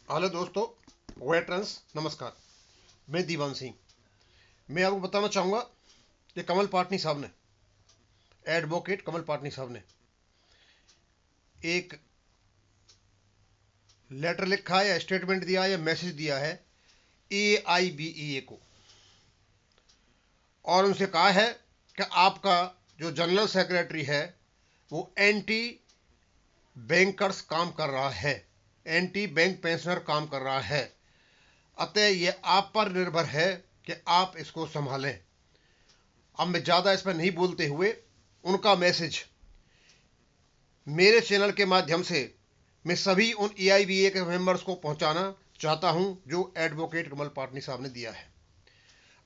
Hello दोस्तों, veterans नमस्कार। मैं दीवान सिंह। मैं आपको बताना चाहूँगा कि कमल पाटनी साहब ने, एडवोकेट कमल पाटनी साहब ने एक लेटर लिखा है या स्टेटमेंट दिया है या मैसेज दिया है AIBEA को, और उनसे कहा है कि आपका जो जनरल सेक्रेटरी है वो एंटी बैंकर्स काम कर रहा है, एंटी बैंक पेंशनर काम कर रहा है। अतः यह आप पर निर्भर है कि आप इसको संभालें। अब मैं ज़्यादा इस पर नहीं बोलते हुए उनका मैसेज मेरे चैनल के माध्यम से मैं सभी उन AIBA के मेंबर्स को पहुंचाना चाहता हूं जो एडवोकेट कमल पाटनी साहब ने दिया है।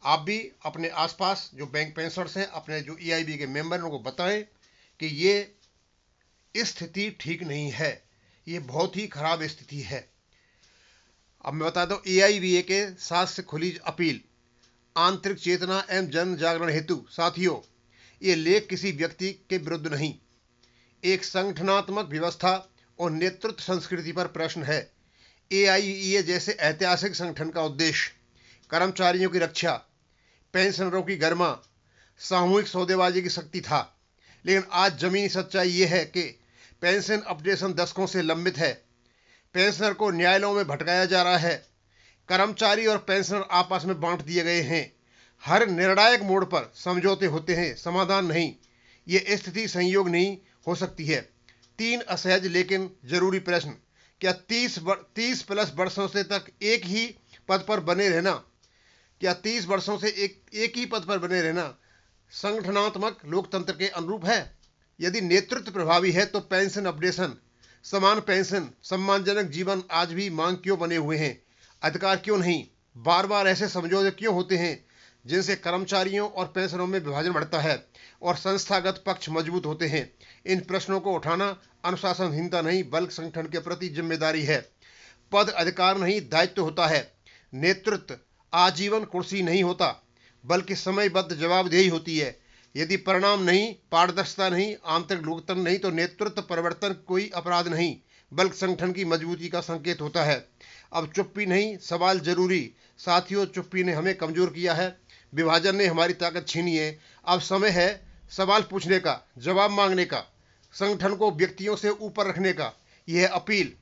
आप भी अपने आसपास जो बैंक पेंशनर्स हैं, अपने जो AIBA के मेंबर हैं, उनको बताएं कि ये स्थिति ठीक नहीं है, ये बहुत ही खराब स्थिति है। अब मैं बता दूं, AIBA के साथ से खुली अपील आंतरिक चेतना एवं जन जागरण हेतु। साथियों, ये लेख किसी व्यक्ति के विरुद्ध नहीं, एक संगठनात्मक व्यवस्था और नेतृत्व संस्कृति पर प्रश्न है। AIBA जैसे ऐतिहासिक संगठन का उद्देश्य कर्मचारियों की रक्षा, पेंशनरों की गरिमा, सामूहिक सौदेबाजी की शक्ति था। लेकिन आज जमीनी सच्चाई ये है कि पेंशन अपडेशन दशकों से लंबित है। पेंशनर को न्यायालयों में भटकाया जा रहा है। कर्मचारी और पेंशनर आपस में बांट दिए गए हैं। हर निर्णायक मोड़ पर समझौते होते हैं, समाधान नहीं। ये स्थिति संयोग नहीं हो सकती है। 3 असहज लेकिन जरूरी प्रश्न। क्या 30 प्लस वर्षों से तक एक ही पद पर बने रहना, क्या 30 वर्षों से एक ही पद पर बने रहना संगठनात्मक लोकतंत्र के अनुरूप है? यदि नेतृत्व प्रभावी है तो पेंशन अपडेशन, समान पेंशन, सम्मानजनक जीवन आज भी मांग क्यों बने हुए हैं? अधिकार क्यों नहीं? बार बार ऐसे समझौते क्यों होते हैं जिनसे कर्मचारियों और पेंशनरों में विभाजन बढ़ता है और संस्थागत पक्ष मजबूत होते हैं? इन प्रश्नों को उठाना अनुशासनहीनता नहीं बल्कि संगठन के प्रति जिम्मेदारी है। पद अधिकार नहीं, दायित्व होता है। नेतृत्व आजीवन कुर्सी नहीं होता बल्कि समयबद्ध जवाबदेही होती है। यदि परिणाम नहीं, पारदर्शिता नहीं, आंतरिक लोकतंत्र नहीं, तो नेतृत्व परिवर्तन कोई अपराध नहीं बल्कि संगठन की मजबूती का संकेत होता है। अब चुप्पी नहीं, सवाल जरूरी। साथियों, चुप्पी ने हमें कमजोर किया है, विभाजन ने हमारी ताकत छीनी है। अब समय है सवाल पूछने का, जवाब मांगने का, संगठन को व्यक्तियों से ऊपर रखने का। यह अपील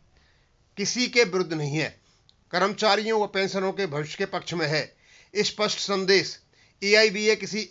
किसी के विरुद्ध नहीं है, कर्मचारियों व पेंशनरों के भविष्य के पक्ष में है। स्पष्ट संदेश, AIBA किसी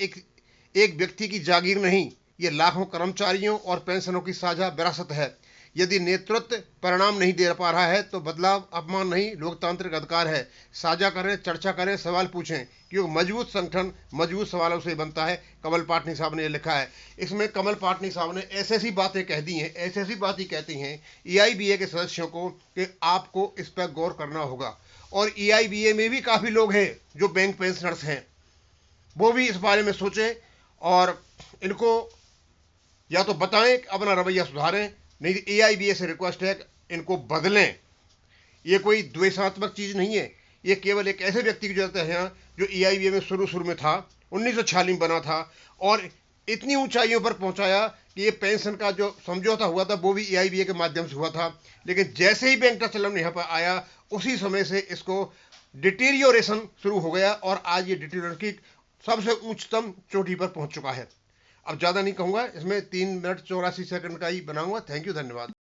एक व्यक्ति की जागीर नहीं, ये लाखों कर्मचारियों और पेंशनरों की साझा विरासत है। यदि नेतृत्व परिणाम नहीं दे पा रहा है तो बदलाव अपमान नहीं, लोकतांत्रिक अधिकार है। साझा करें, चर्चा करें, सवाल पूछें, क्योंकि मजबूत संगठन मजबूत सवालों से बनता है। कमल पाटनी साहब ने लिखा है। इसमें कमल पाटनी साहब ने ऐसी ऐसी बातें कह दी हैं, ऐसी ऐसी बातें कहती हैं AIBA के सदस्यों को कि आपको इस पर गौर करना होगा। और AIBA में भी काफ़ी लोग हैं जो बैंक पेंशनर्स हैं, वो भी इस बारे में सोचें और इनको या तो बताएं कि अपना रवैया सुधारें, नहीं तो AIBA से रिक्वेस्ट है कि इनको बदलें। ये कोई द्वेषात्मक चीज़ नहीं है, ये केवल एक ऐसे व्यक्ति की जरूरत है यहाँ जो AIBA में शुरू में था, 1946 में बना था और इतनी ऊंचाइयों पर पहुंचाया कि ये पेंशन का जो समझौता हुआ था वो भी AIBA के माध्यम से हुआ था। लेकिन जैसे ही बैंक का चलन यहाँ पर आया उसी समय से इसको डिटीरियोरेशन शुरू हो गया और आज ये डिटीरियोरेशन की सबसे उच्चतम चोटी पर पहुंच चुका है। अब ज़्यादा नहीं कहूँगा, इसमें 3 मिनट 84 सेकंड का ही बनाऊंगा। थैंक यू, धन्यवाद।